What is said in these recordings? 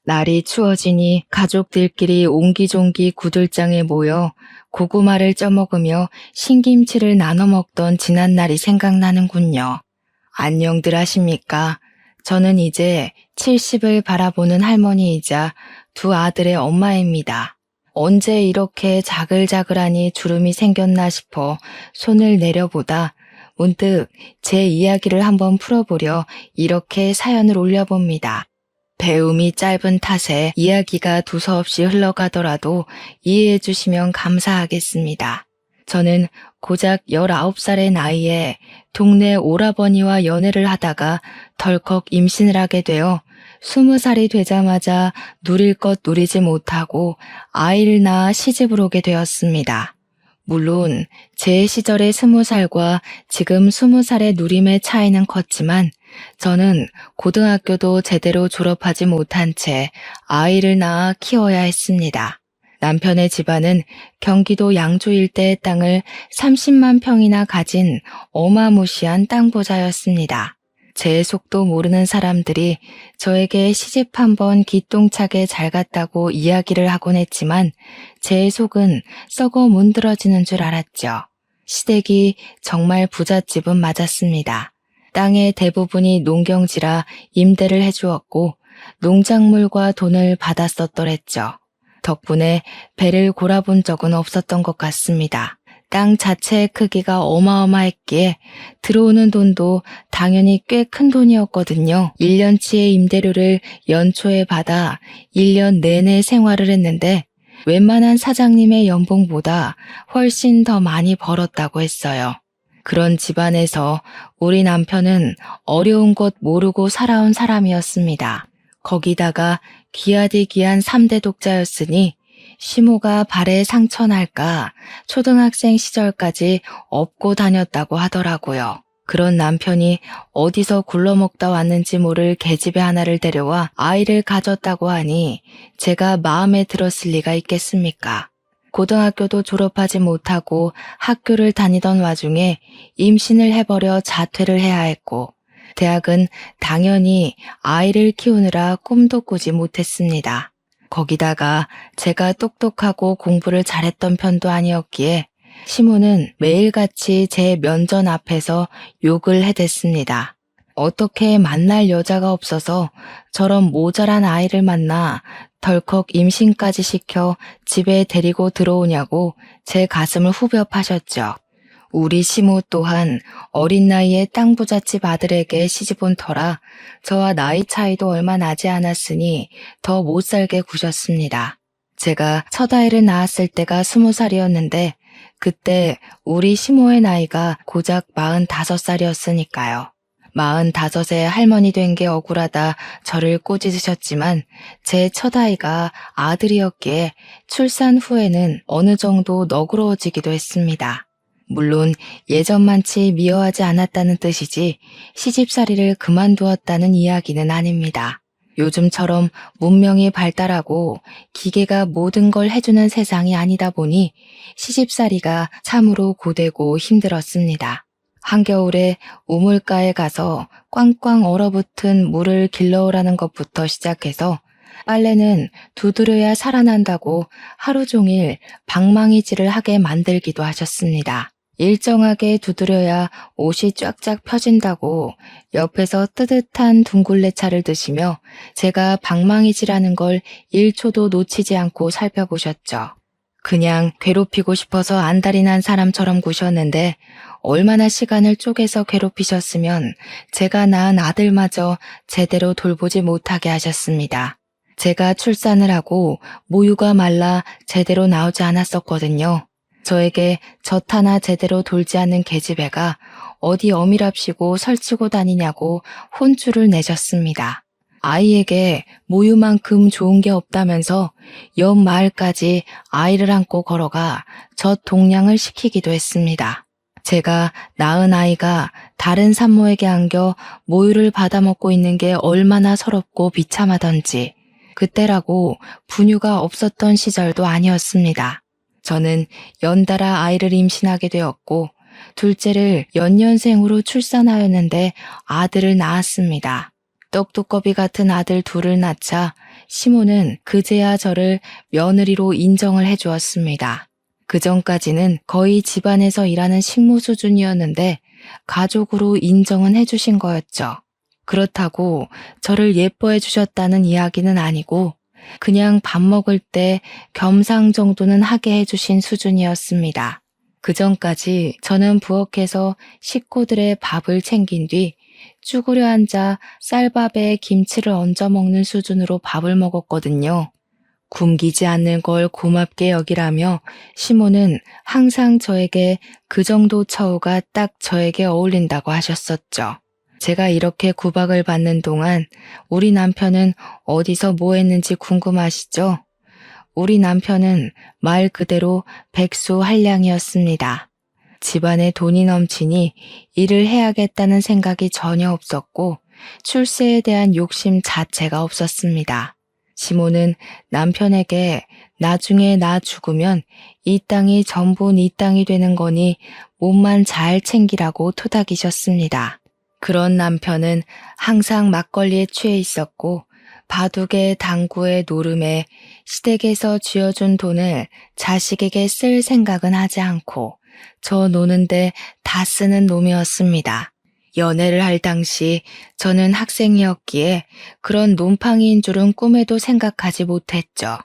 날이 추워지니 가족들끼리 옹기종기 구들장에 모여 고구마를 쪄먹으며 신김치를 나눠 먹던 지난 날이 생각나는군요. 안녕들 하십니까? 저는 이제 70을 바라보는 할머니이자 두 아들의 엄마입니다. 언제 이렇게 자글자글하니 주름이 생겼나 싶어 손을 내려보다 문득 제 이야기를 한번 풀어보려 이렇게 사연을 올려봅니다. 배움이 짧은 탓에 이야기가 두서없이 흘러가더라도 이해해 주시면 감사하겠습니다. 저는 고작 19살의 나이에 동네 오라버니와 연애를 하다가 덜컥 임신을 하게 되어 20살이 되자마자 누릴 것 누리지 못하고 아이를 낳아 시집을 오게 되었습니다. 물론 제 시절의 20살과 지금 20살의 누림의 차이는 컸지만 저는 고등학교도 제대로 졸업하지 못한 채 아이를 낳아 키워야 했습니다. 남편의 집안은 경기도 양주 일대의 땅을 30만 평이나 가진 어마무시한 땅 부자였습니다. 제 속도 모르는 사람들이 저에게 시집 한번 기똥차게 잘 갔다고 이야기를 하곤 했지만 제 속은 썩어 문드러지는 줄 알았죠. 시댁이 정말 부잣집은 맞았습니다. 땅의 대부분이 농경지라 임대를 해주었고 농작물과 돈을 받았었더랬죠. 덕분에 배를 골아본 적은 없었던 것 같습니다. 땅 자체의 크기가 어마어마했기에 들어오는 돈도 당연히 꽤 큰 돈이었거든요. 1년치의 임대료를 연초에 받아 1년 내내 생활을 했는데 웬만한 사장님의 연봉보다 훨씬 더 많이 벌었다고 했어요. 그런 집안에서 우리 남편은 어려운 것 모르고 살아온 사람이었습니다. 거기다가 귀하디 귀한 3대 독자였으니 시모가 발에 상처 날까 초등학생 시절까지 업고 다녔다고 하더라고요. 그런 남편이 어디서 굴러먹다 왔는지 모를 계집애 하나를 데려와 아이를 가졌다고 하니 제가 마음에 들었을 리가 있겠습니까? 고등학교도 졸업하지 못하고 학교를 다니던 와중에 임신을 해버려 자퇴를 해야 했고 대학은 당연히 아이를 키우느라 꿈도 꾸지 못했습니다. 거기다가 제가 똑똑하고 공부를 잘했던 편도 아니었기에 시모는 매일같이 제 면전 앞에서 욕을 해댔습니다. 어떻게 만날 여자가 없어서 저런 모자란 아이를 만나 덜컥 임신까지 시켜 집에 데리고 들어오냐고 제 가슴을 후벼 파셨죠. 우리 시모 또한 어린 나이에 땅 부잣집 아들에게 시집 온 터라 저와 나이 차이도 얼마 나지 않았으니 더 못 살게 구셨습니다. 제가 첫 아이를 낳았을 때가 20살이었는데 그때 우리 시모의 나이가 고작 45살이었으니까요. 45에 할머니 된 게 억울하다 저를 꼬집으셨지만 제 첫 아이가 아들이었기에 출산 후에는 어느 정도 너그러워지기도 했습니다. 물론 예전만치 미워하지 않았다는 뜻이지 시집살이를 그만두었다는 이야기는 아닙니다. 요즘처럼 문명이 발달하고 기계가 모든 걸 해주는 세상이 아니다 보니 시집살이가 참으로 고되고 힘들었습니다. 한겨울에 우물가에 가서 꽝꽝 얼어붙은 물을 길러오라는 것부터 시작해서 빨래는 두드려야 살아난다고 하루 종일 방망이질을 하게 만들기도 하셨습니다. 일정하게 두드려야 옷이 쫙쫙 펴진다고 옆에서 뜨뜻한 둥글레차를 드시며 제가 방망이질하는 걸 1초도 놓치지 않고 살펴보셨죠. 그냥 괴롭히고 싶어서 안달이 난 사람처럼 구셨는데 얼마나 시간을 쪼개서 괴롭히셨으면 제가 낳은 아들마저 제대로 돌보지 못하게 하셨습니다. 제가 출산을 하고 모유가 말라 제대로 나오지 않았었거든요. 저에게 젖 하나 제대로 돌지 않는 계집애가 어디 어미랍시고 설치고 다니냐고 혼쭐을 내셨습니다. 아이에게 모유만큼 좋은 게 없다면서 옆 마을까지 아이를 안고 걸어가 젖 동량을 시키기도 했습니다. 제가 낳은 아이가 다른 산모에게 안겨 모유를 받아먹고 있는 게 얼마나 서럽고 비참하던지 그때라고 분유가 없었던 시절도 아니었습니다. 저는 연달아 아이를 임신하게 되었고 둘째를 연년생으로 출산하였는데 아들을 낳았습니다. 떡두꺼비 같은 아들 둘을 낳자 시모는 그제야 저를 며느리로 인정을 해주었습니다. 그전까지는 거의 집안에서 일하는 식모 수준이었는데 가족으로 인정은 해주신 거였죠. 그렇다고 저를 예뻐해 주셨다는 이야기는 아니고 그냥 밥 먹을 때 겸상 정도는 하게 해주신 수준이었습니다. 그전까지 저는 부엌에서 식구들의 밥을 챙긴 뒤 쭈그려 앉아 쌀밥에 김치를 얹어 먹는 수준으로 밥을 먹었거든요. 굶기지 않는 걸 고맙게 여기라며 시모는 항상 저에게 그 정도 처우가 딱 저에게 어울린다고 하셨었죠. 제가 이렇게 구박을 받는 동안 우리 남편은 어디서 뭐 했는지 궁금하시죠? 우리 남편은 말 그대로 백수한량이었습니다. 집안에 돈이 넘치니 일을 해야겠다는 생각이 전혀 없었고 출세에 대한 욕심 자체가 없었습니다. 시모는 남편에게 나중에 나 죽으면 이 땅이 전부 네 땅이 되는 거니 몸만 잘 챙기라고 토닥이셨습니다. 그런 남편은 항상 막걸리에 취해 있었고 바둑에 당구에 노름에 시댁에서 쥐어준 돈을 자식에게 쓸 생각은 하지 않고 저 노는데 다 쓰는 놈이었습니다. 연애를 할 당시 저는 학생이었기에 그런 놈팡이인 줄은 꿈에도 생각하지 못했죠.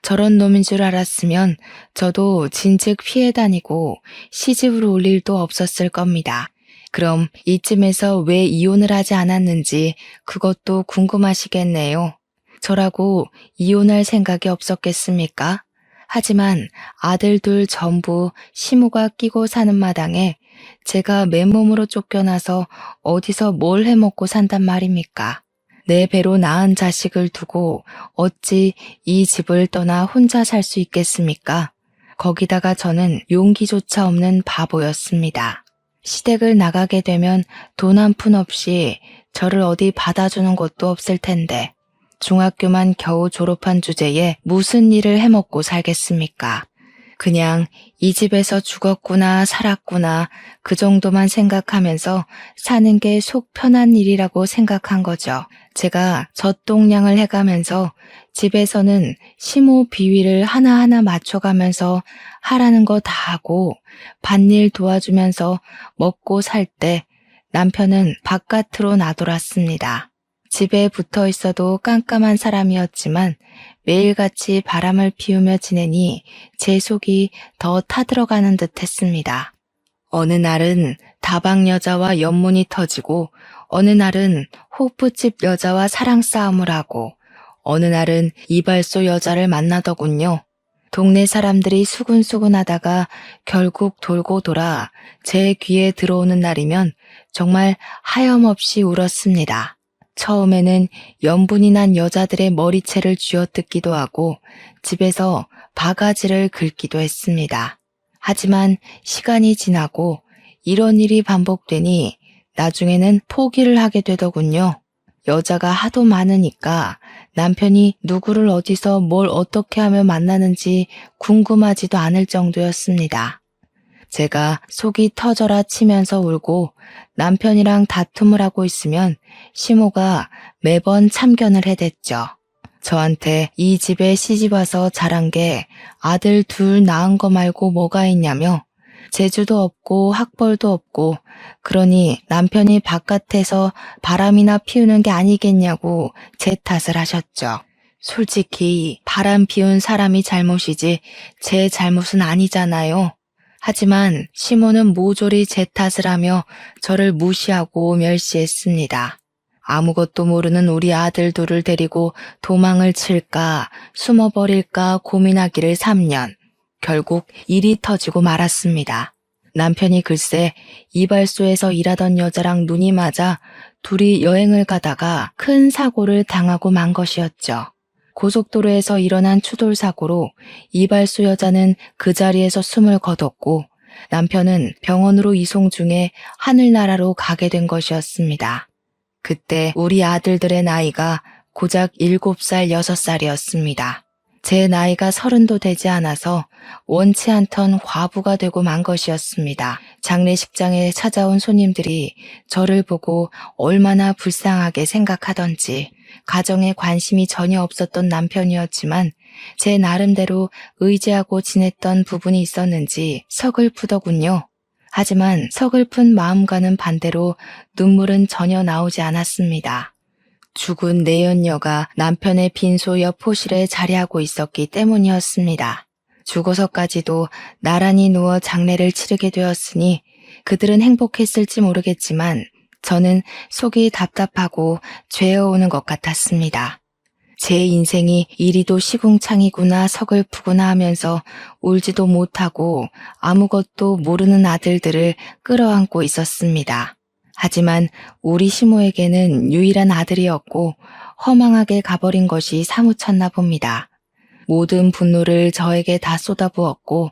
저런 놈인 줄 알았으면 저도 진즉 피해 다니고 시집을 올 일도 없었을 겁니다. 그럼 이쯤에서 왜 이혼을 하지 않았는지 그것도 궁금하시겠네요. 저라고 이혼할 생각이 없었겠습니까? 하지만 아들 둘 전부 시모가 끼고 사는 마당에 제가 맨몸으로 쫓겨나서 어디서 뭘 해먹고 산단 말입니까? 내 배로 낳은 자식을 두고 어찌 이 집을 떠나 혼자 살 수 있겠습니까? 거기다가 저는 용기조차 없는 바보였습니다. 시댁을 나가게 되면 돈 한 푼 없이 저를 어디 받아주는 곳도 없을 텐데 중학교만 겨우 졸업한 주제에 무슨 일을 해먹고 살겠습니까? 그냥 이 집에서 죽었구나 살았구나 그 정도만 생각하면서 사는 게 속 편한 일이라고 생각한 거죠. 제가 젖동량을 해가면서 집에서는 시모 비위를 하나하나 맞춰가면서 하라는 거 다 하고 밭일 도와주면서 먹고 살 때 남편은 바깥으로 나돌았습니다. 집에 붙어 있어도 깜깜한 사람이었지만 매일같이 바람을 피우며 지내니 제 속이 더 타들어가는 듯 했습니다. 어느 날은 다방 여자와 연문이 터지고 어느 날은 호프집 여자와 사랑 싸움을 하고 어느 날은 이발소 여자를 만나더군요. 동네 사람들이 수군수군 하다가 결국 돌고 돌아 제 귀에 들어오는 날이면 정말 하염없이 울었습니다. 처음에는 연분이 난 여자들의 머리채를 쥐어뜯기도 하고 집에서 바가지를 긁기도 했습니다. 하지만 시간이 지나고 이런 일이 반복되니 나중에는 포기를 하게 되더군요. 여자가 하도 많으니까 남편이 누구를 어디서 뭘 어떻게 하며 만나는지 궁금하지도 않을 정도였습니다. 제가 속이 터져라 치면서 울고 남편이랑 다툼을 하고 있으면 시모가 매번 참견을 해댔죠. 저한테 이 집에 시집와서 자란 게 아들 둘 낳은 거 말고 뭐가 있냐며 재주도 없고 학벌도 없고 그러니 남편이 바깥에서 바람이나 피우는 게 아니겠냐고 제 탓을 하셨죠. 솔직히 바람 피운 사람이 잘못이지 제 잘못은 아니잖아요. 하지만 시모는 모조리 제 탓을 하며 저를 무시하고 멸시했습니다. 아무것도 모르는 우리 아들 둘을 데리고 도망을 칠까 숨어버릴까 고민하기를 3년. 결국 일이 터지고 말았습니다. 남편이 글쎄 이발소에서 일하던 여자랑 눈이 맞아 둘이 여행을 가다가 큰 사고를 당하고 만 것이었죠. 고속도로에서 일어난 추돌사고로 이발소 여자는 그 자리에서 숨을 거뒀고 남편은 병원으로 이송 중에 하늘나라로 가게 된 것이었습니다. 그때 우리 아들들의 나이가 고작 7살, 6살이었습니다. 제 나이가 30도 되지 않아서 원치 않던 과부가 되고 만 것이었습니다. 장례식장에 찾아온 손님들이 저를 보고 얼마나 불쌍하게 생각하던지 가정에 관심이 전혀 없었던 남편이었지만 제 나름대로 의지하고 지냈던 부분이 있었는지 서글프더군요. 하지만 서글픈 마음과는 반대로 눈물은 전혀 나오지 않았습니다. 죽은 내연녀가 남편의 빈소 옆 호실에 자리하고 있었기 때문이었습니다. 죽어서까지도 나란히 누워 장례를 치르게 되었으니 그들은 행복했을지 모르겠지만 저는 속이 답답하고 죄어오는 것 같았습니다. 제 인생이 이리도 시궁창이구나 서글프구나 하면서 울지도 못하고 아무것도 모르는 아들들을 끌어안고 있었습니다. 하지만 우리 시모에게는 유일한 아들이었고 허망하게 가버린 것이 사무쳤나 봅니다. 모든 분노를 저에게 다 쏟아부었고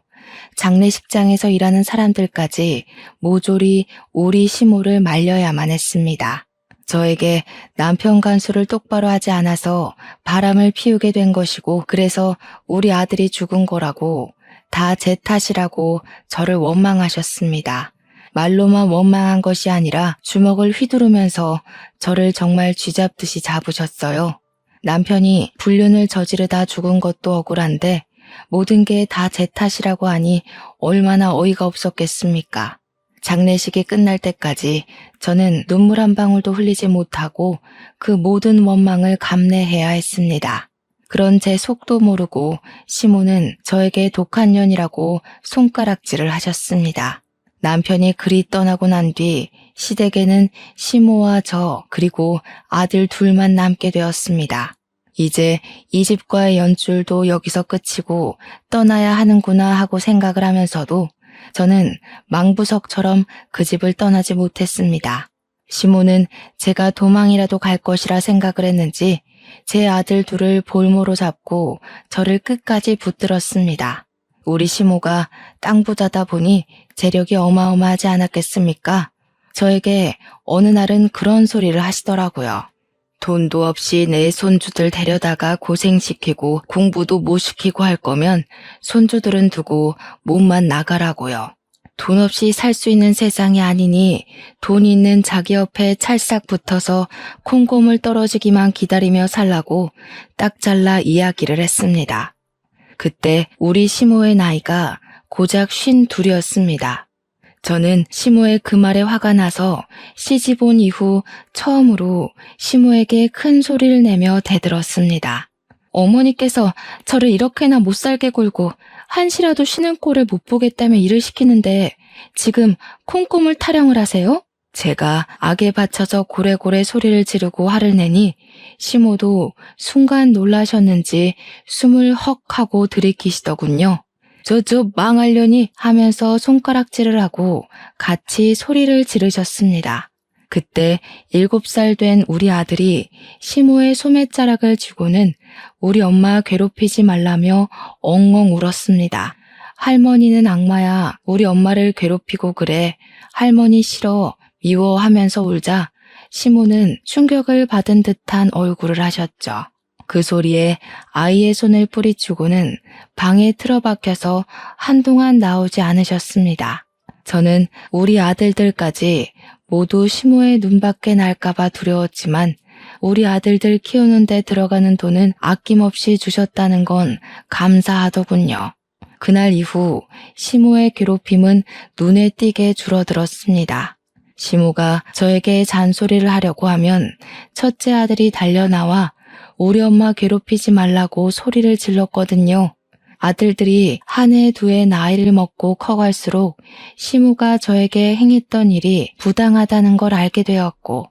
장례식장에서 일하는 사람들까지 모조리 우리 시모를 말려야만 했습니다. 저에게 남편 간수를 똑바로 하지 않아서 바람을 피우게 된 것이고 그래서 우리 아들이 죽은 거라고 다 제 탓이라고 저를 원망하셨습니다. 말로만 원망한 것이 아니라 주먹을 휘두르면서 저를 정말 쥐잡듯이 잡으셨어요. 남편이 불륜을 저지르다 죽은 것도 억울한데 모든 게 다 제 탓이라고 하니 얼마나 어이가 없었겠습니까? 장례식이 끝날 때까지 저는 눈물 한 방울도 흘리지 못하고 그 모든 원망을 감내해야 했습니다. 그런 제 속도 모르고 시모는 저에게 독한 년이라고 손가락질을 하셨습니다. 남편이 그리 떠나고 난 뒤 시댁에는 시모와 저 그리고 아들 둘만 남게 되었습니다. 이제 이 집과의 연줄도 여기서 끝이고 떠나야 하는구나 하고 생각을 하면서도 저는 망부석처럼 그 집을 떠나지 못했습니다. 시모는 제가 도망이라도 갈 것이라 생각을 했는지 제 아들 둘을 볼모로 잡고 저를 끝까지 붙들었습니다. 우리 시모가 땅 부자다 보니 재력이 어마어마하지 않았겠습니까? 저에게 어느 날은 그런 소리를 하시더라고요. 돈도 없이 내 손주들 데려다가 고생시키고 공부도 못 시키고 할 거면 손주들은 두고 몸만 나가라고요. 돈 없이 살 수 있는 세상이 아니니 돈 있는 자기 옆에 찰싹 붙어서 콩고물 떨어지기만 기다리며 살라고 딱 잘라 이야기를 했습니다. 그때 우리 시모의 나이가 고작 52이었습니다. 저는 시모의 그 말에 화가 나서 시집 온 이후 처음으로 시모에게 큰 소리를 내며 대들었습니다. 어머니께서 저를 이렇게나 못 살게 굴고 한시라도 쉬는 꼴을 못 보겠다며 일을 시키는데 지금 콩고물 타령을 하세요? 제가 악에 받쳐서 고래고래 소리를 지르고 화를 내니 시모도 순간 놀라셨는지 숨을 헉 하고 들이키시더군요. 저 망하려니 하면서 손가락질을 하고 같이 소리를 지르셨습니다. 그때 7살 된 우리 아들이 시모의 소매자락을 쥐고는 우리 엄마 괴롭히지 말라며 엉엉 울었습니다. 할머니는 악마야, 우리 엄마를 괴롭히고 그래. 할머니 싫어, 미워 하면서 울자 시모는 충격을 받은 듯한 얼굴을 하셨죠. 그 소리에 아이의 손을 뿌리치고는 방에 틀어박혀서 한동안 나오지 않으셨습니다. 저는 우리 아들들까지 모두 시모의 눈밖에 날까봐 두려웠지만 우리 아들들 키우는 데 들어가는 돈은 아낌없이 주셨다는 건 감사하더군요. 그날 이후 시모의 괴롭힘은 눈에 띄게 줄어들었습니다. 시모가 저에게 잔소리를 하려고 하면 첫째 아들이 달려나와 우리 엄마 괴롭히지 말라고 소리를 질렀거든요. 아들들이 한 해 두 해 나이를 먹고 커갈수록 시모가 저에게 행했던 일이 부당하다는 걸 알게 되었고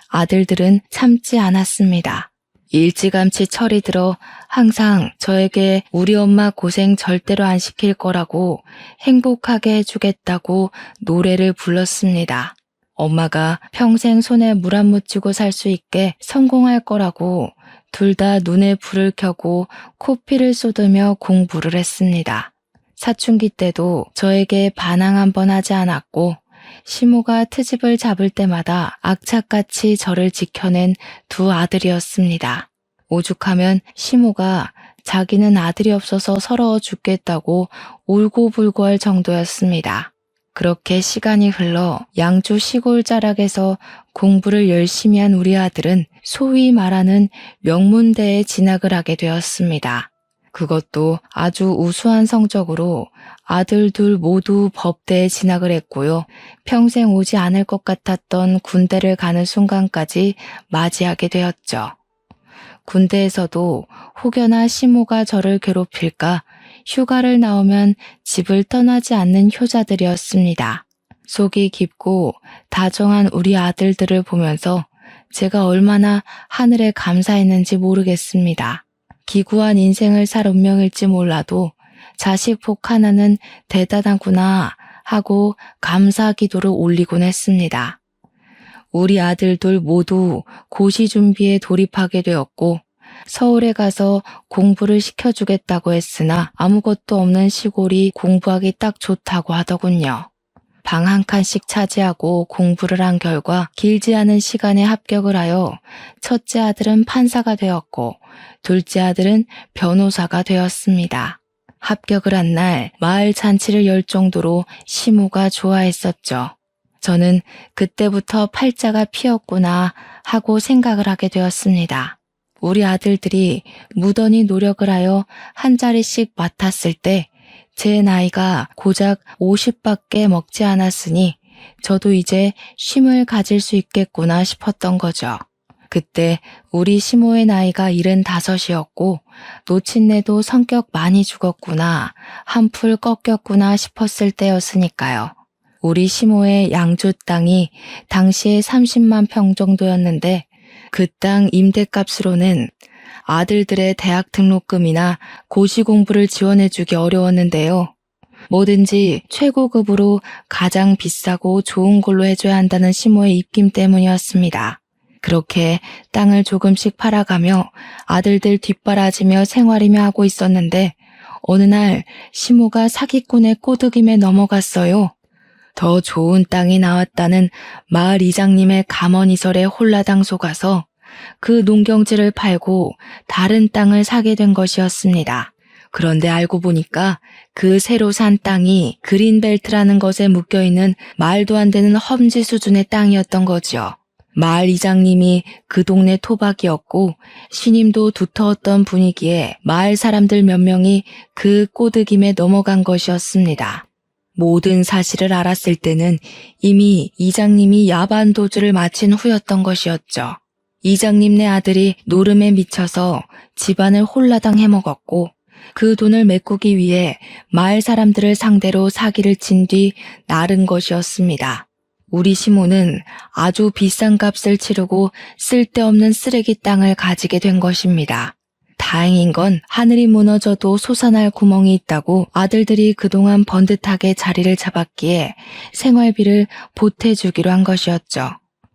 아들들은 참지 않았습니다. 일찌감치 철이 들어 항상 저에게 우리 엄마 고생 절대로 안 시킬 거라고 행복하게 해주겠다고 노래를 불렀습니다. 엄마가 평생 손에 물 안 묻히고 살 수 있게 성공할 거라고 둘 다 눈에 불을 켜고 코피를 쏟으며 공부를 했습니다. 사춘기 때도 저에게 반항 한 번 하지 않았고 시모가 트집을 잡을 때마다 악착같이 저를 지켜낸 두 아들이었습니다. 오죽하면 시모가 자기는 아들이 없어서 서러워 죽겠다고 울고불고 할 정도였습니다. 그렇게 시간이 흘러 양주 시골 자락에서 공부를 열심히 한 우리 아들은 소위 말하는 명문대에 진학을 하게 되었습니다. 그것도 아주 우수한 성적으로 아들 둘 모두 법대에 진학을 했고요. 평생 오지 않을 것 같았던 군대를 가는 순간까지 맞이하게 되었죠. 군대에서도 혹여나 시모가 저를 괴롭힐까 휴가를 나오면 집을 떠나지 않는 효자들이었습니다. 속이 깊고 다정한 우리 아들들을 보면서 제가 얼마나 하늘에 감사했는지 모르겠습니다. 기구한 인생을 살 운명일지 몰라도 자식 복 하나는 대단하구나 하고 감사 기도를 올리곤 했습니다. 우리 아들들 모두 고시 준비에 돌입하게 되었고 서울에 가서 공부를 시켜주겠다고 했으나 아무것도 없는 시골이 공부하기 딱 좋다고 하더군요. 방 한 칸씩 차지하고 공부를 한 결과 길지 않은 시간에 합격을 하여 첫째 아들은 판사가 되었고 둘째 아들은 변호사가 되었습니다. 합격을 한 날 마을 잔치를 열 정도로 시모가 좋아했었죠. 저는 그때부터 팔자가 피었구나 하고 생각을 하게 되었습니다. 우리 아들들이 무던히 노력을 하여 한 자리씩 맡았을 때 제 나이가 고작 50밖에 먹지 않았으니 저도 이제 쉼을 가질 수 있겠구나 싶었던 거죠. 그때 우리 시모의 나이가 75이었고 노친네도 성격 많이 죽었구나, 한풀 꺾였구나 싶었을 때였으니까요. 우리 시모의 양주 땅이 당시에 30만 평 정도였는데 그 땅 임대값으로는 아들들의 대학 등록금이나 고시 공부를 지원해주기 어려웠는데요. 뭐든지 최고급으로 가장 비싸고 좋은 걸로 해줘야 한다는 시모의 입김 때문이었습니다. 그렇게 땅을 조금씩 팔아가며 아들들 뒷바라지며 생활이며 하고 있었는데 어느 날 시모가 사기꾼의 꼬드김에 넘어갔어요. 더 좋은 땅이 나왔다는 마을 이장님의 감언이설에 홀라당 속아서 그 농경지를 팔고 다른 땅을 사게 된 것이었습니다. 그런데 알고 보니까 그 새로 산 땅이 그린벨트라는 것에 묶여있는 말도 안 되는 험지 수준의 땅이었던 거지요. 마을 이장님이 그 동네 토박이었고 신임도 두터웠던 분위기에 마을 사람들 몇 명이 그 꼬드김에 넘어간 것이었습니다. 모든 사실을 알았을 때는 이미 이장님이 야반도주를 마친 후였던 것이었죠. 이장님네 아들이 노름에 미쳐서 집안을 홀라당 해먹었고 그 돈을 메꾸기 위해 마을 사람들을 상대로 사기를 친 뒤 나른 것이었습니다. 우리 시모는 아주 비싼 값을 치르고 쓸데없는 쓰레기 땅을 가지게 된 것입니다. 다행인 건 하늘이 무너져도 솟아날 구멍이 있다고 아들들이 그동안 번듯하게 자리를 잡았기에 생활비를 보태주기로 한 것이었죠.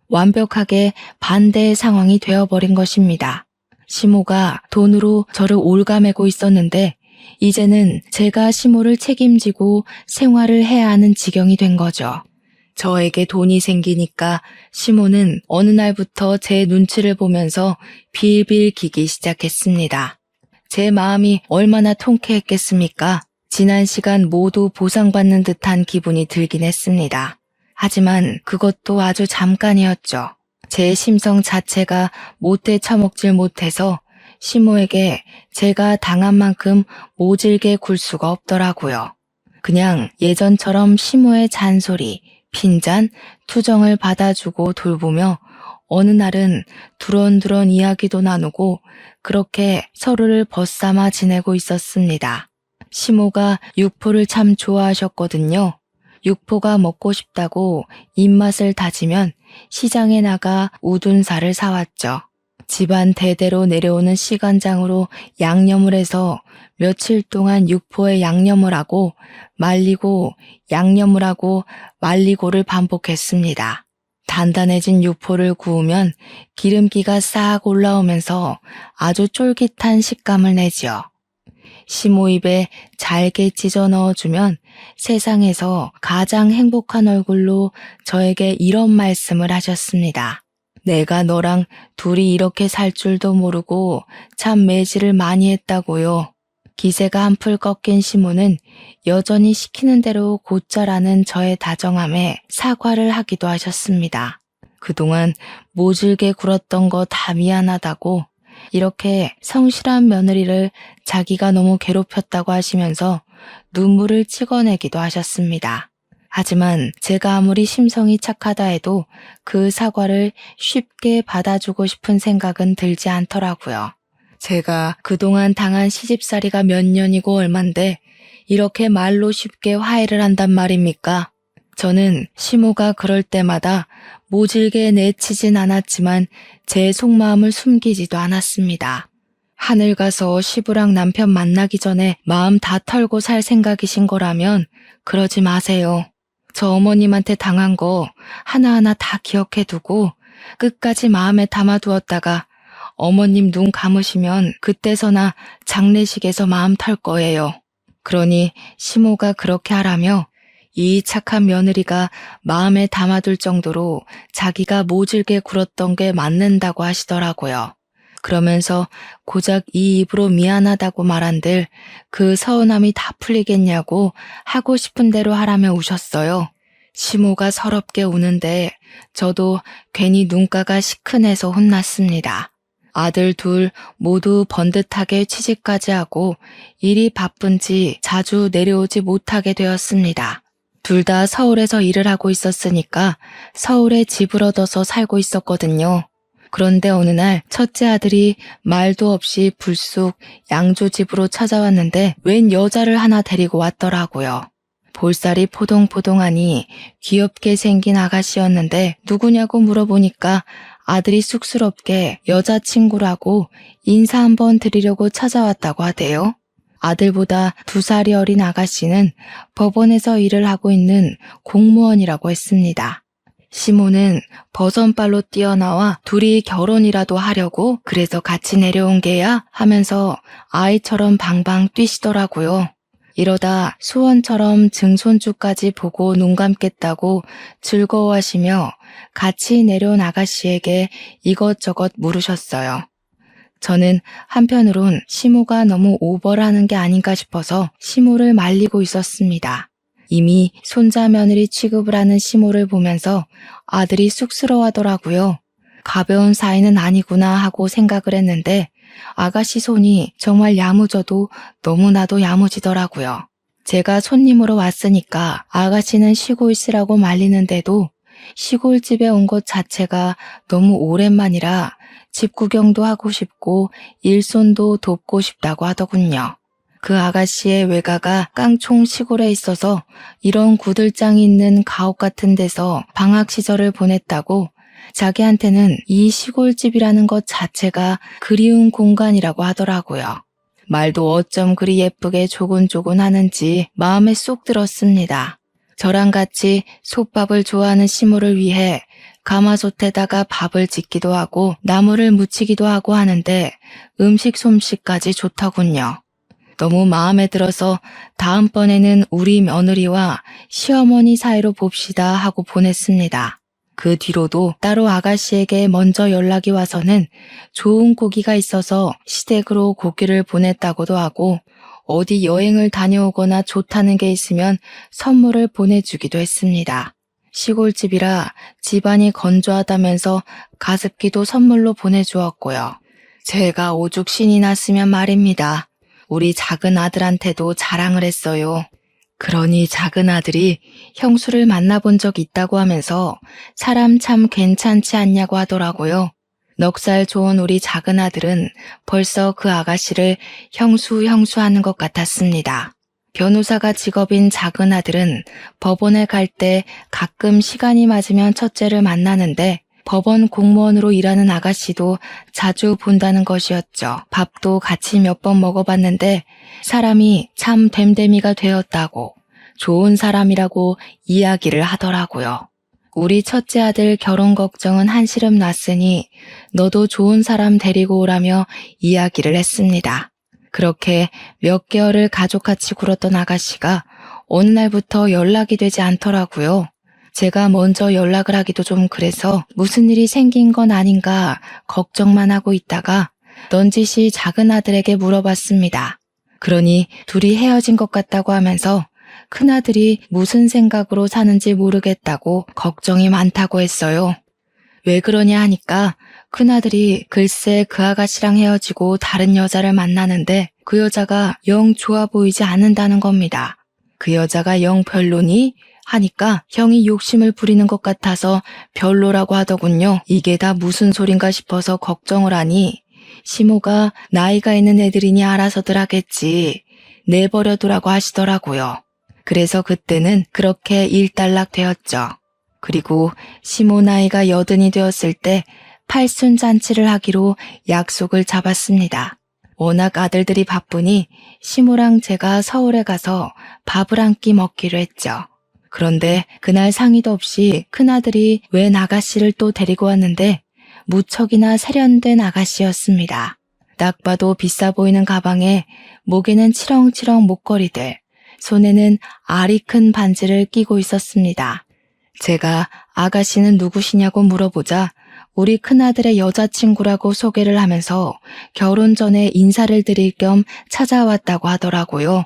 완벽하게 반대의 상황이 되어버린 것입니다. 시모가 돈으로 저를 올가매고 있었는데 이제는 제가 시모를 책임지고 생활을 해야 하는 지경이 된 거죠. 저에게 돈이 생기니까 시모는 어느 날부터 제 눈치를 보면서 빌빌 기기 시작했습니다. 제 마음이 얼마나 통쾌했겠습니까? 지난 시간 모두 보상받는 듯한 기분이 들긴 했습니다. 하지만 그것도 아주 잠깐이었죠. 제 심성 자체가 못돼 처먹질 못해서 시모에게 제가 당한 만큼 모질게 굴 수가 없더라고요. 그냥 예전처럼 시모의 잔소리, 핀잔, 투정을 받아주고 돌보며 어느 날은 두런두런 이야기도 나누고 그렇게 서로를 벗삼아 지내고 있었습니다. 시모가 육포를 참 좋아하셨거든요. 육포가 먹고 싶다고 입맛을 다지면 시장에 나가 우둔살을 사왔죠. 집안 대대로 내려오는 시간장으로 양념을 해서 며칠 동안 육포에 양념을 하고 말리고 양념을 하고 말리고를 반복했습니다. 단단해진 육포를 구우면 기름기가 싹 올라오면서 아주 쫄깃한 식감을 내지요. 시모 입에 잘게 찢어 넣어주면 세상에서 가장 행복한 얼굴로 저에게 이런 말씀을 하셨습니다. 내가 너랑 둘이 이렇게 살 줄도 모르고 참 매질을 많이 했다고요. 기세가 한풀 꺾인 시모는 여전히 시키는 대로 곧잘하는 저의 다정함에 사과를 하기도 하셨습니다. 그동안 모질게 굴었던 거 다 미안하다고 이렇게 성실한 며느리를 자기가 너무 괴롭혔다고 하시면서 눈물을 찍어내기도 하셨습니다. 하지만 제가 아무리 심성이 착하다 해도 그 사과를 쉽게 받아주고 싶은 생각은 들지 않더라고요. 제가 그동안 당한 시집살이가 몇 년이고 얼만데 이렇게 말로 쉽게 화해를 한단 말입니까? 저는 시모가 그럴 때마다 모질게 내치진 않았지만 제 속마음을 숨기지도 않았습니다. 하늘 가서 시부랑 남편 만나기 전에 마음 다 털고 살 생각이신 거라면 그러지 마세요. 저 어머님한테 당한 거 하나하나 다 기억해두고 끝까지 마음에 담아두었다가 어머님 눈 감으시면 그때서나 장례식에서 마음 털 거예요. 그러니 시모가 그렇게 하라며 이 착한 며느리가 마음에 담아둘 정도로 자기가 모질게 굴었던 게 맞는다고 하시더라고요. 그러면서 고작 이 입으로 미안하다고 말한들 그 서운함이 다 풀리겠냐고 하고 싶은 대로 하라며 우셨어요. 시모가 서럽게 우는데 저도 괜히 눈가가 시큰해서 혼났습니다. 아들 둘 모두 번듯하게 취직까지 하고 일이 바쁜지 자주 내려오지 못하게 되었습니다. 둘 다 서울에서 일을 하고 있었으니까 서울에 집을 얻어서 살고 있었거든요. 그런데 어느 날 첫째 아들이 말도 없이 불쑥 양조 집으로 찾아왔는데 웬 여자를 하나 데리고 왔더라고요. 볼살이 포동포동하니 귀엽게 생긴 아가씨였는데 누구냐고 물어보니까 아들이 쑥스럽게 여자친구라고 인사 한번 드리려고 찾아왔다고 하대요. 아들보다 2살이 어린 아가씨는 법원에서 일을 하고 있는 공무원이라고 했습니다. 시모는 버선발로 뛰어나와 둘이 결혼이라도 하려고 그래서 같이 내려온 게야 하면서 아이처럼 방방 뛰시더라고요. 이러다 소원처럼 증손주까지 보고 눈 감겠다고 즐거워하시며 같이 내려온 아가씨에게 이것저것 물으셨어요. 저는 한편으론 시모가 너무 오버를 하는 게 아닌가 싶어서 시모를 말리고 있었습니다. 이미 손자 며느리 취급을 하는 시모를 보면서 아들이 쑥스러워하더라고요. 가벼운 사이는 아니구나 하고 생각을 했는데 아가씨 손이 정말 야무져도 너무나도 야무지더라고요. 제가 손님으로 왔으니까 아가씨는 쉬고 있으라고 말리는데도 시골집에 온 것 자체가 너무 오랜만이라 집 구경도 하고 싶고 일손도 돕고 싶다고 하더군요. 그 아가씨의 외가가 깡총 시골에 있어서 이런 구들장이 있는 가옥 같은 데서 방학 시절을 보냈다고 자기한테는 이 시골집이라는 것 자체가 그리운 공간이라고 하더라고요. 말도 어쩜 그리 예쁘게 조곤조곤 하는지 마음에 쏙 들었습니다. 저랑 같이 솥밥을 좋아하는 시모를 위해 가마솥에다가 밥을 짓기도 하고 나물을 무치기도 하고 하는데 음식 솜씨까지 좋더군요. 너무 마음에 들어서 다음번에는 우리 며느리와 시어머니 사이로 봅시다 하고 보냈습니다. 그 뒤로도 따로 아가씨에게 먼저 연락이 와서는 좋은 고기가 있어서 시댁으로 고기를 보냈다고도 하고 어디 여행을 다녀오거나 좋다는 게 있으면 선물을 보내주기도 했습니다. 시골집이라 집안이 건조하다면서 가습기도 선물로 보내주었고요. 제가 오죽 신이 났으면 말입니다. 우리 작은 아들한테도 자랑을 했어요. 그러니 작은 아들이 형수를 만나본 적 있다고 하면서 사람 참 괜찮지 않냐고 하더라고요. 넉살 좋은 우리 작은 아들은 벌써 그 아가씨를 형수 하는 것 같았습니다. 변호사가 직업인 작은 아들은 법원에 갈 때 가끔 시간이 맞으면 첫째를 만나는데 법원 공무원으로 일하는 아가씨도 자주 본다는 것이었죠. 밥도 같이 몇 번 먹어봤는데 사람이 참 됨됨이가 되었다고 좋은 사람이라고 이야기를 하더라고요. 우리 첫째 아들 결혼 걱정은 한시름 났으니 너도 좋은 사람 데리고 오라며 이야기를 했습니다. 그렇게 몇 개월을 가족같이 굴었던 아가씨가 어느 날부터 연락이 되지 않더라고요. 제가 먼저 연락을 하기도 좀 그래서 무슨 일이 생긴 건 아닌가 걱정만 하고 있다가 넌지시 작은 아들에게 물어봤습니다. 그러니 둘이 헤어진 것 같다고 하면서 큰아들이 무슨 생각으로 사는지 모르겠다고 걱정이 많다고 했어요. 왜 그러냐 하니까 큰아들이 글쎄 그 아가씨랑 헤어지고 다른 여자를 만나는데 그 여자가 영 좋아 보이지 않는다는 겁니다. 그 여자가 영 별로니? 하니까 형이 욕심을 부리는 것 같아서 별로라고 하더군요. 이게 다 무슨 소린가 싶어서 걱정을 하니 시모가 나이가 있는 애들이니 알아서들 하겠지. 내버려두라고 하시더라고요. 그래서 그때는 그렇게 일단락 되었죠. 그리고 시모 나이가 80이 되었을 때 팔순잔치를 하기로 약속을 잡았습니다. 워낙 아들들이 바쁘니 시모랑 제가 서울에 가서 밥을 한 끼 먹기로 했죠. 그런데 그날 상의도 없이 큰아들이 웬 아가씨를 또 데리고 왔는데 무척이나 세련된 아가씨였습니다. 딱 봐도 비싸 보이는 가방에 목에는 치렁치렁 목걸이들, 손에는 알이 큰 반지를 끼고 있었습니다. 제가 아가씨는 누구시냐고 물어보자 우리 큰아들의 여자친구라고 소개를 하면서 결혼 전에 인사를 드릴 겸 찾아왔다고 하더라고요.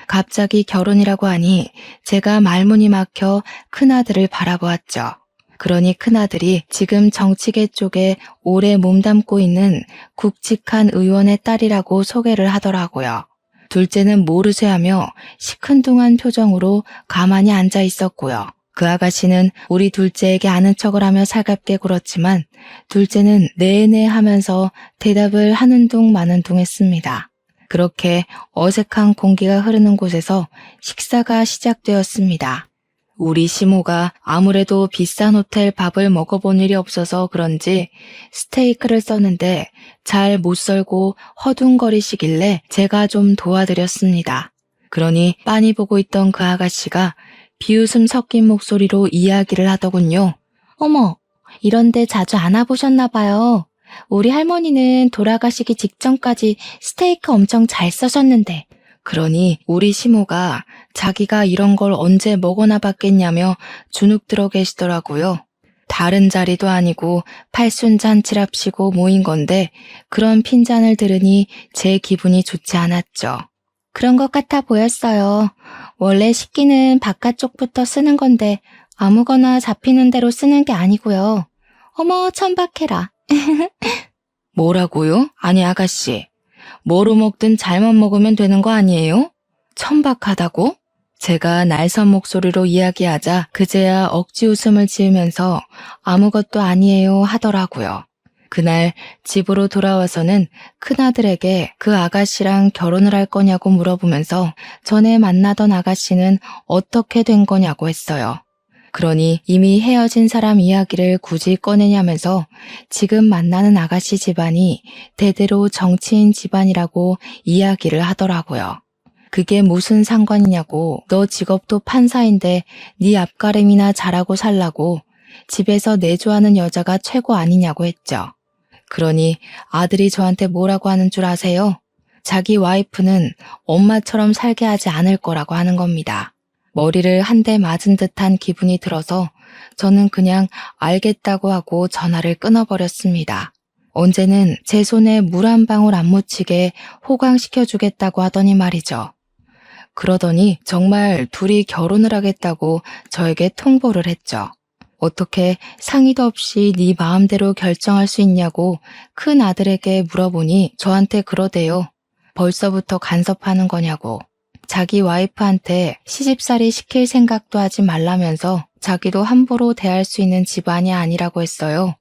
갑자기 결혼이라고 하니 제가 말문이 막혀 큰아들을 바라보았죠. 그러니 큰아들이 지금 정치계 쪽에 오래 몸담고 있는 굵직한 의원의 딸이라고 소개를 하더라고요. 둘째는 모르쇠하며 시큰둥한 표정으로 가만히 앉아 있었고요. 그 아가씨는 우리 둘째에게 아는 척을 하며 살갑게 굴었지만 둘째는 네네 하면서 대답을 하는 둥 마는 둥 했습니다. 그렇게 어색한 공기가 흐르는 곳에서 식사가 시작되었습니다. 우리 시모가 아무래도 비싼 호텔 밥을 먹어본 일이 없어서 그런지 스테이크를 썼는데 잘 못 썰고 허둥거리시길래 제가 좀 도와드렸습니다. 그러니 빤히 보고 있던 그 아가씨가 비웃음 섞인 목소리로 이야기를 하더군요. 어머, 이런데 자주 안 와보셨나 봐요. 우리 할머니는 돌아가시기 직전까지 스테이크 엄청 잘 써셨는데. 그러니 우리 시모가 자기가 이런 걸 언제 먹어나 봤겠냐며 주눅 들어 계시더라고요. 다른 자리도 아니고 팔순잔치랍시고 모인 건데 그런 핀잔을 들으니 제 기분이 좋지 않았죠. 그런 것 같아 보였어요. 원래 식기는 바깥쪽부터 쓰는 건데 아무거나 잡히는 대로 쓰는 게 아니고요. 어머, 천박해라. 뭐라고요? 아니 아가씨, 뭐로 먹든 잘만 먹으면 되는 거 아니에요? 천박하다고? 제가 날선 목소리로 이야기하자 그제야 억지 웃음을 지으면서 아무것도 아니에요 하더라고요. 그날 집으로 돌아와서는 큰아들에게 그 아가씨랑 결혼을 할 거냐고 물어보면서 전에 만나던 아가씨는 어떻게 된 거냐고 했어요. 그러니 이미 헤어진 사람 이야기를 굳이 꺼내냐면서 지금 만나는 아가씨 집안이 대대로 정치인 집안이라고 이야기를 하더라고요. 그게 무슨 상관이냐고, 너 직업도 판사인데 네 앞가림이나 잘하고 살라고 집에서 내조하는 여자가 최고 아니냐고 했죠. 그러니 아들이 저한테 뭐라고 하는 줄 아세요? 자기 와이프는 엄마처럼 살게 하지 않을 거라고 하는 겁니다. 머리를 한 대 맞은 듯한 기분이 들어서 저는 그냥 알겠다고 하고 전화를 끊어버렸습니다. 언제는 제 손에 물 한 방울 안 묻히게 호강시켜주겠다고 하더니 말이죠. 그러더니 정말 둘이 결혼을 하겠다고 저에게 통보를 했죠. 어떻게 상의도 없이 네 마음대로 결정할 수 있냐고 큰 아들에게 물어보니 저한테 그러대요. 벌써부터 간섭하는 거냐고. 자기 와이프한테 시집살이 시킬 생각도 하지 말라면서 자기도 함부로 대할 수 있는 집안이 아니라고 했어요.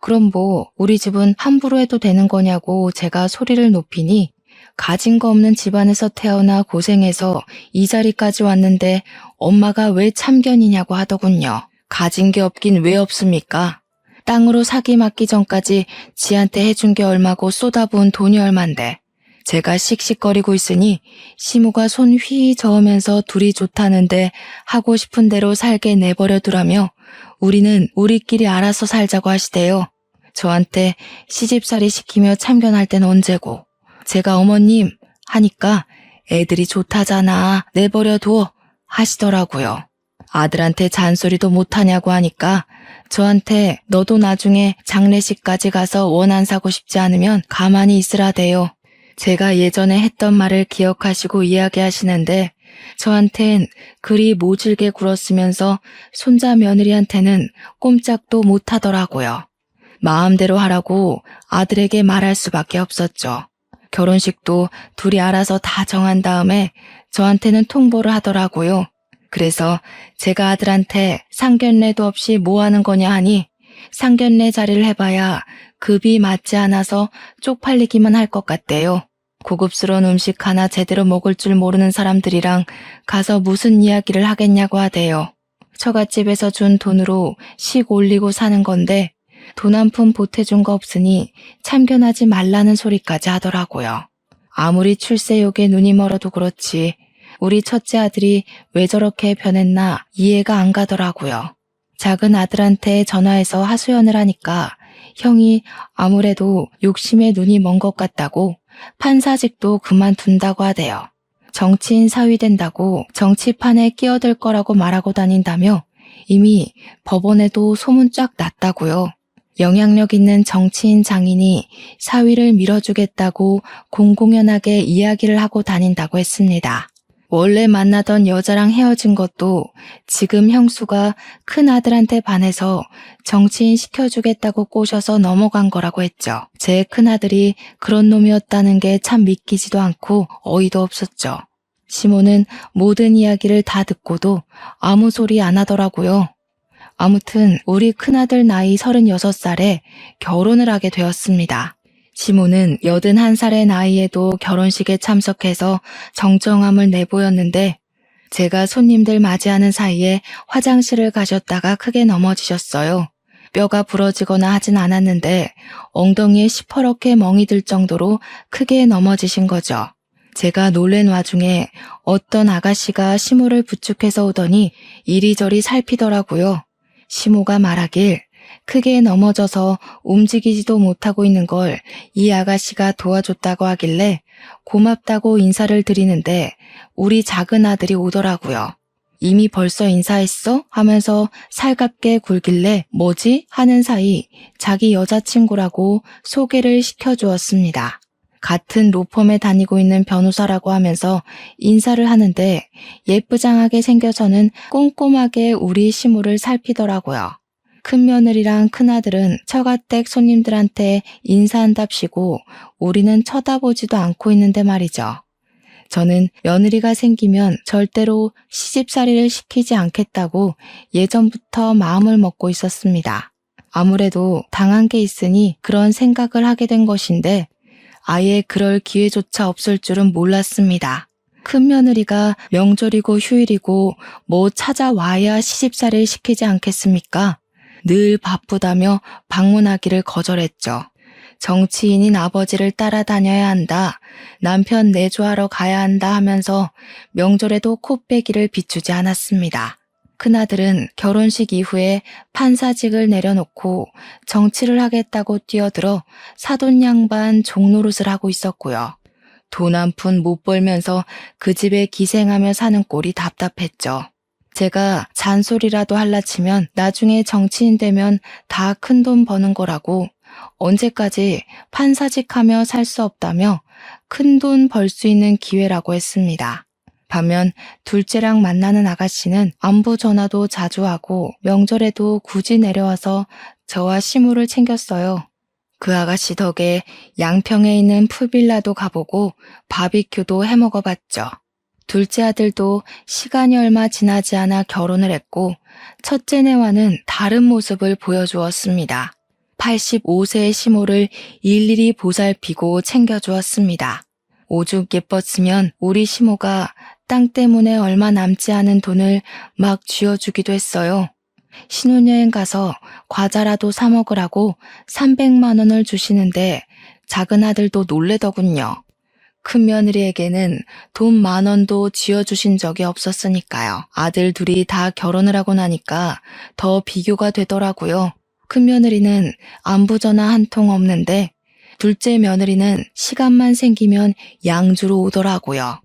그럼 뭐 우리 집은 함부로 해도 되는 거냐고 제가 소리를 높이니 가진 거 없는 집안에서 태어나 고생해서 이 자리까지 왔는데 엄마가 왜 참견이냐고 하더군요. 가진 게 없긴 왜 없습니까? 땅으로 사기 맞기 전까지 지한테 해준 게 얼마고 쏟아부은 돈이 얼만데. 제가 씩씩거리고 있으니 시모가 손 휘 저으면서 둘이 좋다는데 하고 싶은 대로 살게 내버려 두라며 우리는 우리끼리 알아서 살자고 하시대요. 저한테 시집살이 시키며 참견할 땐 언제고. 제가 어머님 하니까 애들이 좋다잖아 내버려 둬 하시더라고요. 아들한테 잔소리도 못하냐고 하니까 저한테 너도 나중에 장례식까지 가서 원 안 사고 싶지 않으면 가만히 있으라대요. 제가 예전에 했던 말을 기억하시고 이야기하시는데 저한텐 그리 모질게 굴었으면서 손자 며느리한테는 꼼짝도 못하더라고요. 마음대로 하라고 아들에게 말할 수밖에 없었죠. 결혼식도 둘이 알아서 다 정한 다음에 저한테는 통보를 하더라고요. 그래서 제가 아들한테 상견례도 없이 뭐 하는 거냐 하니 상견례 자리를 해봐야 급이 맞지 않아서 쪽팔리기만 할 것 같대요. 고급스러운 음식 하나 제대로 먹을 줄 모르는 사람들이랑 가서 무슨 이야기를 하겠냐고 하대요. 처갓집에서 준 돈으로 식 올리고 사는 건데 돈 한 푼 보태준 거 없으니 참견하지 말라는 소리까지 하더라고요. 아무리 출세욕에 눈이 멀어도 그렇지 우리 첫째 아들이 왜 저렇게 변했나 이해가 안 가더라고요. 작은 아들한테 전화해서 하소연을 하니까 형이 아무래도 욕심에 눈이 먼 것 같다고 판사직도 그만둔다고 하대요. 정치인 사위 된다고 정치판에 끼어들 거라고 말하고 다닌다며 이미 법원에도 소문 쫙 났다고요. 영향력 있는 정치인 장인이 사위를 밀어주겠다고 공공연하게 이야기를 하고 다닌다고 했습니다. 원래 만나던 여자랑 헤어진 것도 지금 형수가 큰아들한테 반해서 정치인 시켜주겠다고 꼬셔서 넘어간 거라고 했죠. 제 큰아들이 그런 놈이었다는 게 참 믿기지도 않고 어이도 없었죠. 시모는 모든 이야기를 다 듣고도 아무 소리 안 하더라고요. 아무튼 우리 큰아들 나이 36살에 결혼을 하게 되었습니다. 시모는 81살의 나이에도 결혼식에 참석해서 정정함을 내보였는데 제가 손님들 맞이하는 사이에 화장실을 가셨다가 크게 넘어지셨어요. 뼈가 부러지거나 하진 않았는데 엉덩이에 시퍼렇게 멍이 들 정도로 크게 넘어지신 거죠. 제가 놀란 와중에 어떤 아가씨가 시모를 부축해서 오더니 이리저리 살피더라고요. 시모가 말하길 크게 넘어져서 움직이지도 못하고 있는 걸 이 아가씨가 도와줬다고 하길래 고맙다고 인사를 드리는데 우리 작은 아들이 오더라고요. 이미 벌써 인사했어? 하면서 살갑게 굴길래 뭐지? 하는 사이 자기 여자친구라고 소개를 시켜주었습니다. 같은 로펌에 다니고 있는 변호사라고 하면서 인사를 하는데 예쁘장하게 생겨서는 꼼꼼하게 우리 시모를 살피더라고요. 큰며느리랑 큰아들은 처가댁 손님들한테 인사한답시고 우리는 쳐다보지도 않고 있는데 말이죠. 저는 며느리가 생기면 절대로 시집살이를 시키지 않겠다고 예전부터 마음을 먹고 있었습니다. 아무래도 당한 게 있으니 그런 생각을 하게 된 것인데 아예 그럴 기회조차 없을 줄은 몰랐습니다. 큰며느리가 명절이고 휴일이고 뭐 찾아와야 시집살이를 시키지 않겠습니까? 늘 바쁘다며 방문하기를 거절했죠. 정치인인 아버지를 따라다녀야 한다. 남편 내조하러 가야 한다 하면서 명절에도 코빼기를 비추지 않았습니다. 큰아들은 결혼식 이후에 판사직을 내려놓고 정치를 하겠다고 뛰어들어 사돈 양반 종노릇을 하고 있었고요. 돈 한 푼 못 벌면서 그 집에 기생하며 사는 꼴이 답답했죠. 제가 잔소리라도 할라 치면 나중에 정치인 되면 다 큰돈 버는 거라고 언제까지 판사직하며 살 수 없다며 큰돈 벌 수 있는 기회라고 했습니다. 반면 둘째랑 만나는 아가씨는 안부 전화도 자주 하고 명절에도 굳이 내려와서 저와 시무를 챙겼어요. 그 아가씨 덕에 양평에 있는 푸빌라도 가보고 바비큐도 해먹어봤죠. 둘째 아들도 시간이 얼마 지나지 않아 결혼을 했고 첫째네와는 다른 모습을 보여주었습니다. 85세의 시모를 일일이 보살피고 챙겨주었습니다. 오죽 예뻤으면 우리 시모가 땅 때문에 얼마 남지 않은 돈을 막 쥐어주기도 했어요. 신혼여행 가서 과자라도 사 먹으라고 300만 원을 주시는데 작은 아들도 놀래더군요. 큰며느리에게는 돈 10,000원도 쥐어주신 적이 없었으니까요. 아들 둘이 다 결혼을 하고 나니까 더 비교가 되더라고요. 큰며느리는 안부 전화 한 통 없는데 둘째 며느리는 시간만 생기면 양주로 오더라고요.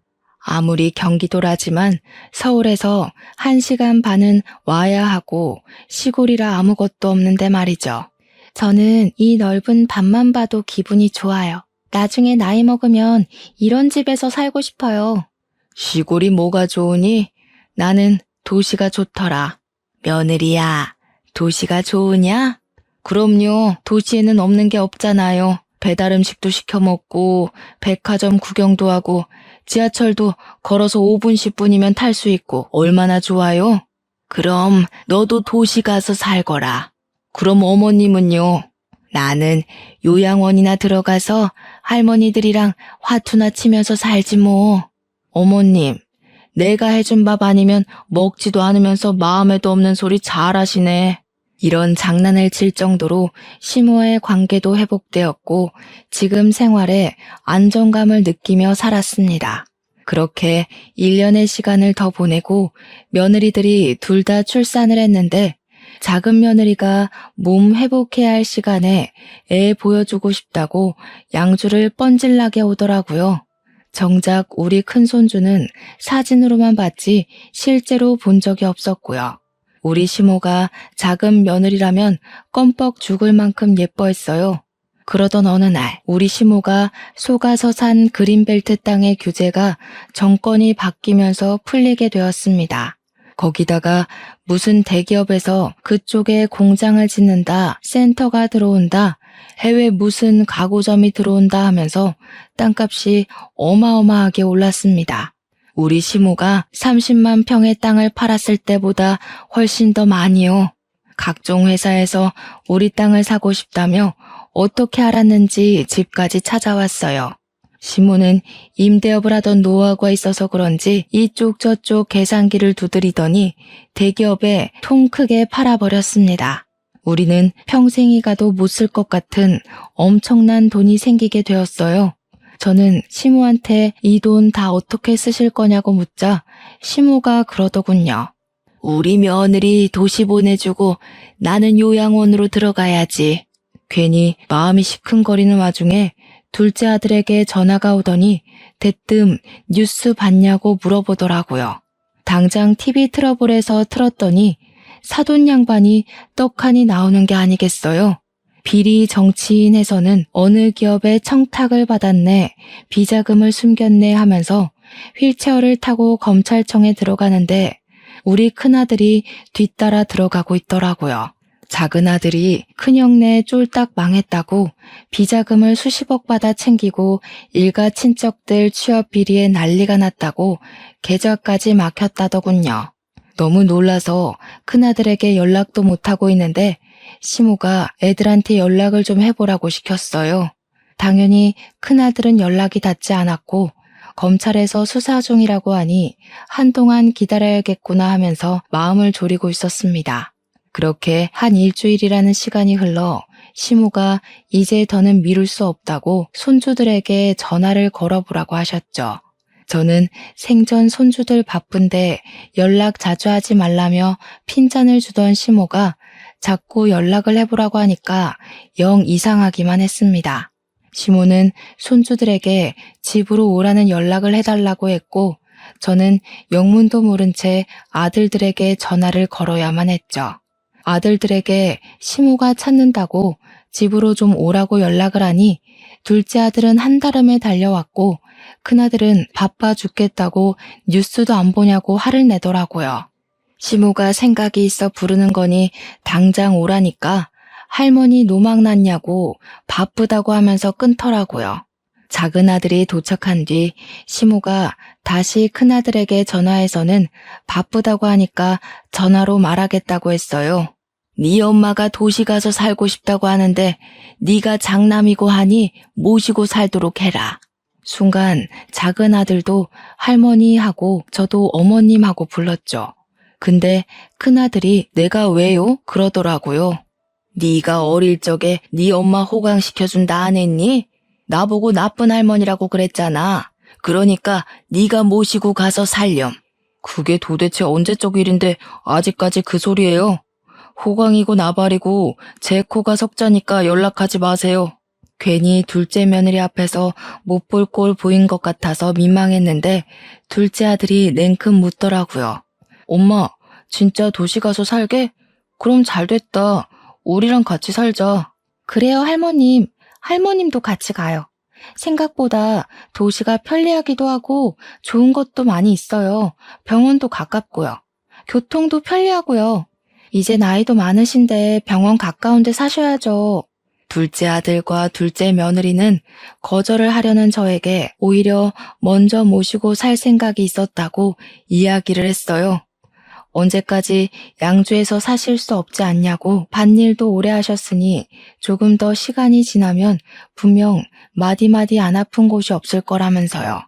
아무리 경기도라지만 서울에서 1시간 반은 와야 하고 시골이라 아무것도 없는데 말이죠. 저는 이 넓은 밭만 봐도 기분이 좋아요. 나중에 나이 먹으면 이런 집에서 살고 싶어요. 시골이 뭐가 좋으니? 나는 도시가 좋더라. 며느리야, 도시가 좋으냐? 그럼요. 도시에는 없는 게 없잖아요. 배달 음식도 시켜 먹고, 백화점 구경도 하고, 지하철도 걸어서 5분, 10분이면 탈 수 있고, 얼마나 좋아요? 그럼 너도 도시 가서 살거라. 그럼 어머님은요? 나는 요양원이나 들어가서 할머니들이랑 화투나 치면서 살지 뭐. 어머님, 내가 해준 밥 아니면 먹지도 않으면서 마음에도 없는 소리 잘하시네. 이런 장난을 칠 정도로 시모와의 관계도 회복되었고 지금 생활에 안정감을 느끼며 살았습니다. 그렇게 1년의 시간을 더 보내고 며느리들이 둘 다 출산을 했는데 작은 며느리가 몸 회복해야 할 시간에 애 보여주고 싶다고 양주를 뻔질나게 오더라고요. 정작 우리 큰손주는 사진으로만 봤지 실제로 본 적이 없었고요. 우리 시모가 작은 며느리라면 껌뻑 죽을 만큼 예뻐했어요. 그러던 어느 날 우리 시모가 속아서 산 그린벨트 땅의 규제가 정권이 바뀌면서 풀리게 되었습니다. 거기다가 무슨 대기업에서 그쪽에 공장을 짓는다, 센터가 들어온다, 해외 무슨 가구점이 들어온다 하면서 땅값이 어마어마하게 올랐습니다. 우리 시모가 30만 평의 땅을 팔았을 때보다 훨씬 더 많이요. 각종 회사에서 우리 땅을 사고 싶다며 어떻게 알았는지 집까지 찾아왔어요. 시모는 임대업을 하던 노하우가 있어서 그런지 이쪽 저쪽 계산기를 두드리더니 대기업에 통 크게 팔아버렸습니다. 우리는 평생이 가도 못 쓸 것 같은 엄청난 돈이 생기게 되었어요. 저는 시모한테 이 돈 다 어떻게 쓰실 거냐고 묻자 시모가 그러더군요. 우리 며느리 도시 보내주고 나는 요양원으로 들어가야지. 괜히 마음이 시큰거리는 와중에 둘째 아들에게 전화가 오더니 대뜸 뉴스 봤냐고 물어보더라고요. 당장 TV 트러블에서 틀었더니 사돈 양반이 떡하니 나오는 게 아니겠어요. 비리 정치인에서는 어느 기업에 청탁을 받았네, 비자금을 숨겼네 하면서 휠체어를 타고 검찰청에 들어가는데 우리 큰아들이 뒤따라 들어가고 있더라고요. 작은 아들이 큰형네 쫄딱 망했다고 비자금을 수십억 받아 챙기고 일가 친척들 취업 비리에 난리가 났다고 계좌까지 막혔다더군요. 너무 놀라서 큰아들에게 연락도 못하고 있는데 시모가 애들한테 연락을 좀 해보라고 시켰어요. 당연히 큰아들은 연락이 닿지 않았고 검찰에서 수사 중이라고 하니 한동안 기다려야겠구나 하면서 마음을 졸이고 있었습니다. 그렇게 한 일주일이라는 시간이 흘러 시모가 이제 더는 미룰 수 없다고 손주들에게 전화를 걸어보라고 하셨죠. 저는 생전 손주들 바쁜데 연락 자주 하지 말라며 핀잔을 주던 시모가 자꾸 연락을 해보라고 하니까 영 이상하기만 했습니다. 시모는 손주들에게 집으로 오라는 연락을 해달라고 했고 저는 영문도 모른 채 아들들에게 전화를 걸어야만 했죠. 아들들에게 시모가 찾는다고 집으로 좀 오라고 연락을 하니 둘째 아들은 한달음에 달려왔고 큰아들은 바빠 죽겠다고 뉴스도 안 보냐고 화를 내더라고요. 시모가 생각이 있어 부르는 거니 당장 오라니까 할머니 노망 났냐고 바쁘다고 하면서 끊더라고요. 작은 아들이 도착한 뒤 시모가 다시 큰아들에게 전화해서는 바쁘다고 하니까 전화로 말하겠다고 했어요. 네 엄마가 도시 가서 살고 싶다고 하는데 네가 장남이고 하니 모시고 살도록 해라. 순간 작은 아들도 할머니하고 저도 어머님하고 불렀죠. 근데 큰아들이 내가 왜요? 그러더라고요. 네가 어릴 적에 네 엄마 호강시켜준다 안 했니? 나보고 나쁜 할머니라고 그랬잖아. 그러니까 네가 모시고 가서 살렴. 그게 도대체 언제적 일인데 아직까지 그 소리예요? 호강이고 나발이고 제 코가 석자니까 연락하지 마세요. 괜히 둘째 며느리 앞에서 못 볼 꼴 보인 것 같아서 민망했는데 둘째 아들이 냉큼 묻더라고요. 엄마, 진짜 도시 가서 살게? 그럼 잘됐다. 우리랑 같이 살자. 그래요, 할머님. 할머님도 같이 가요. 생각보다 도시가 편리하기도 하고 좋은 것도 많이 있어요. 병원도 가깝고요. 교통도 편리하고요. 이제 나이도 많으신데 병원 가까운 데 사셔야죠. 둘째 아들과 둘째 며느리는 거절을 하려는 저에게 오히려 먼저 모시고 살 생각이 있었다고 이야기를 했어요. 언제까지 양주에서 사실 수 없지 않냐고 밭일도 오래 하셨으니 조금 더 시간이 지나면 분명 마디마디 안 아픈 곳이 없을 거라면서요.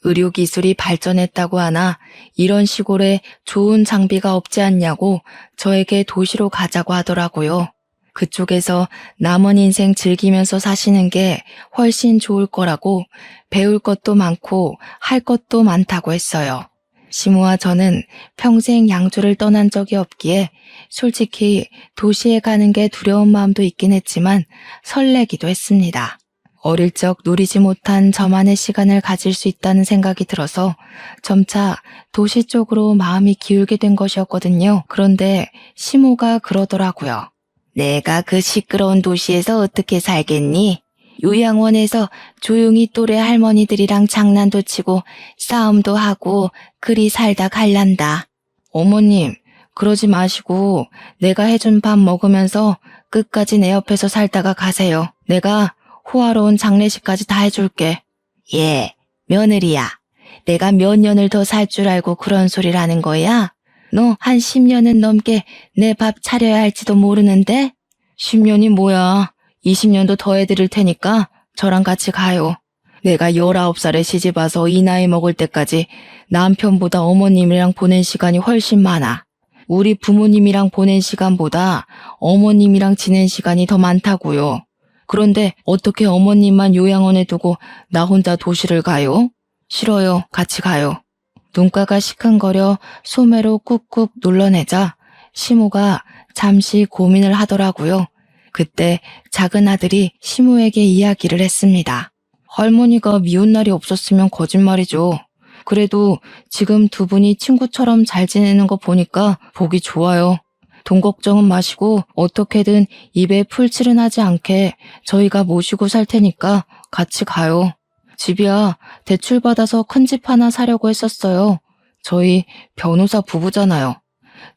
의료기술이 발전했다고 하나 이런 시골에 좋은 장비가 없지 않냐고 저에게 도시로 가자고 하더라고요. 그쪽에서 남은 인생 즐기면서 사시는 게 훨씬 좋을 거라고 배울 것도 많고 할 것도 많다고 했어요. 시모와 저는 평생 양주를 떠난 적이 없기에 솔직히 도시에 가는 게 두려운 마음도 있긴 했지만 설레기도 했습니다. 어릴 적 누리지 못한 저만의 시간을 가질 수 있다는 생각이 들어서 점차 도시 쪽으로 마음이 기울게 된 것이었거든요. 그런데 시모가 그러더라고요. 내가 그 시끄러운 도시에서 어떻게 살겠니? 요양원에서 조용히 또래 할머니들이랑 장난도 치고 싸움도 하고 그리 살다 갈란다. 어머님, 그러지 마시고 내가 해준 밥 먹으면서 끝까지 내 옆에서 살다가 가세요. 내가 호화로운 장례식까지 다 해줄게. 예, 며느리야. 내가 몇 년을 더 살 줄 알고 그런 소리를 하는 거야? 너 한 10년은 넘게 내 밥 차려야 할지도 모르는데? 10년이 뭐야? 20년도 더 해드릴 테니까 저랑 같이 가요. 내가 19살에 시집와서 이 나이 먹을 때까지 남편보다 어머님이랑 보낸 시간이 훨씬 많아. 우리 부모님이랑 보낸 시간보다 어머님이랑 지낸 시간이 더 많다고요. 그런데 어떻게 어머님만 요양원에 두고 나 혼자 도시를 가요? 싫어요. 같이 가요. 눈가가 시큰거려 소매로 꾹꾹 눌러내자 시모가 잠시 고민을 하더라고요. 그때 작은 아들이 시모에게 이야기를 했습니다. 할머니가 미운 날이 없었으면 거짓말이죠. 그래도 지금 두 분이 친구처럼 잘 지내는 거 보니까 보기 좋아요. 돈 걱정은 마시고 어떻게든 입에 풀칠은 하지 않게 저희가 모시고 살 테니까 같이 가요. 집이야 대출받아서 큰 집 하나 사려고 했었어요. 저희 변호사 부부잖아요.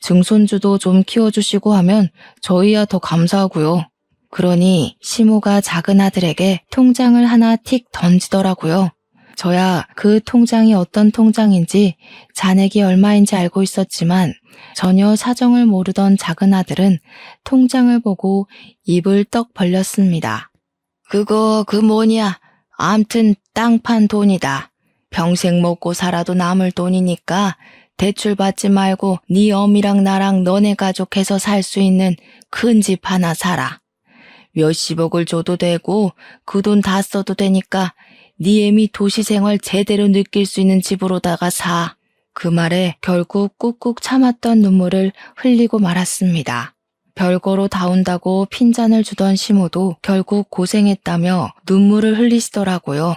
증손주도 좀 키워주시고 하면 저희야 더 감사하고요. 그러니 시모가 작은 아들에게 통장을 하나 틱 던지더라고요. 저야 그 통장이 어떤 통장인지 잔액이 얼마인지 알고 있었지만 전혀 사정을 모르던 작은 아들은 통장을 보고 입을 떡 벌렸습니다. 그거 그 뭐냐? 암튼 땅 판 돈이다. 평생 먹고 살아도 남을 돈이니까 대출 받지 말고 네 어미랑 나랑 너네 가족 해서 살 수 있는 큰 집 하나 사라. 몇십억을 줘도 되고 그 돈 다 써도 되니까 네 애미 도시 생활 제대로 느낄 수 있는 집으로다가 사. 그 말에 결국 꾹꾹 참았던 눈물을 흘리고 말았습니다. 별거로 다운다고 핀잔을 주던 시모도 결국 고생했다며 눈물을 흘리시더라고요.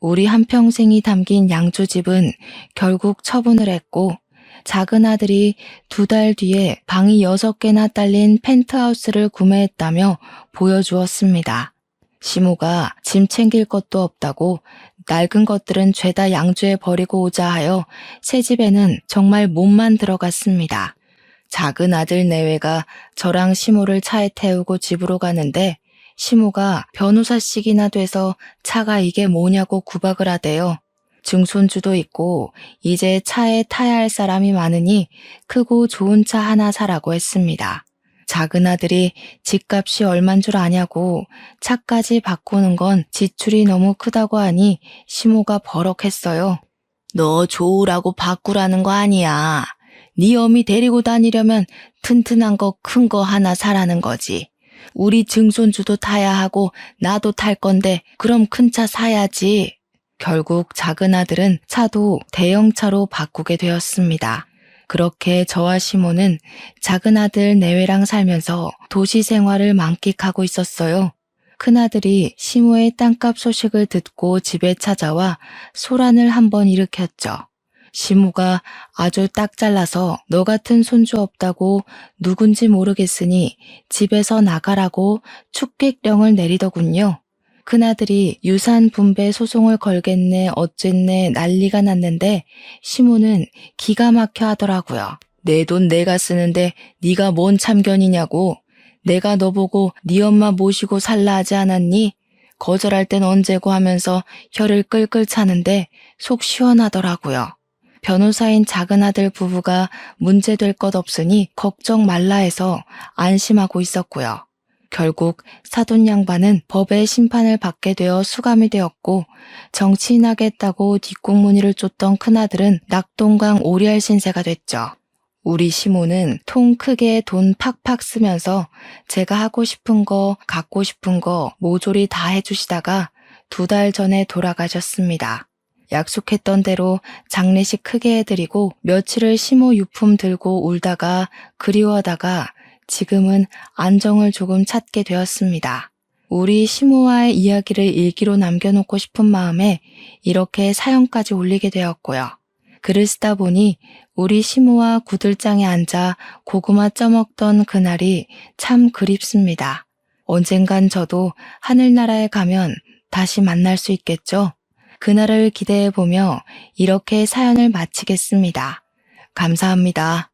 우리 한평생이 담긴 양주집은 결국 처분을 했고 작은 아들이 2달 뒤에 방이 6개나 딸린 펜트하우스를 구매했다며 보여주었습니다. 시모가 짐 챙길 것도 없다고 낡은 것들은 죄다 양주에 버리고 오자 하여 새 집에는 정말 몸만 들어갔습니다. 작은 아들 내외가 저랑 시모를 차에 태우고 집으로 가는데 시모가 변호사씩이나 돼서 차가 이게 뭐냐고 구박을 하대요. 증손주도 있고 이제 차에 타야 할 사람이 많으니 크고 좋은 차 하나 사라고 했습니다. 작은 아들이 집값이 얼만 줄 아냐고 차까지 바꾸는 건 지출이 너무 크다고 하니 시모가 버럭했어요. 너 좋으라고 바꾸라는 거 아니야. 네 어미 데리고 다니려면 튼튼한 거 큰 거 하나 사라는 거지. 우리 증손주도 타야 하고 나도 탈 건데 그럼 큰 차 사야지. 결국 작은 아들은 차도 대형차로 바꾸게 되었습니다. 그렇게 저와 시모는 작은 아들 내외랑 살면서 도시 생활을 만끽하고 있었어요. 큰아들이 시모의 땅값 소식을 듣고 집에 찾아와 소란을 한번 일으켰죠. 시모가 아주 딱 잘라서 너 같은 손주 없다고 누군지 모르겠으니 집에서 나가라고 축객령을 내리더군요. 큰아들이 유산 분배 소송을 걸겠네 어쨌네 난리가 났는데 시모는 기가 막혀 하더라고요. 내 돈 내가 쓰는데 네가 뭔 참견이냐고. 내가 너 보고 네 엄마 모시고 살라 하지 않았니? 거절할 땐 언제고 하면서 혀를 끌끌 차는데 속 시원하더라고요. 변호사인 작은아들 부부가 문제될 것 없으니 걱정 말라 해서 안심하고 있었고요. 결국 사돈 양반은 법의 심판을 받게 되어 수감이 되었고 정치인하겠다고 뒷공무니를 쫓던 큰아들은 낙동강 오리알 신세가 됐죠. 우리 시모는 통 크게 돈 팍팍 쓰면서 제가 하고 싶은 거, 갖고 싶은 거 모조리 다 해주시다가 2달 전에 돌아가셨습니다. 약속했던 대로 장례식 크게 해드리고 며칠을 시모 유품 들고 울다가 그리워하다가 지금은 안정을 조금 찾게 되었습니다. 우리 시모와의 이야기를 일기로 남겨놓고 싶은 마음에 이렇게 사연까지 올리게 되었고요. 글을 쓰다 보니 우리 시모와 구들장에 앉아 고구마 쪄먹던 그날이 참 그립습니다. 언젠간 저도 하늘나라에 가면 다시 만날 수 있겠죠? 그날을 기대해보며 이렇게 사연을 마치겠습니다. 감사합니다.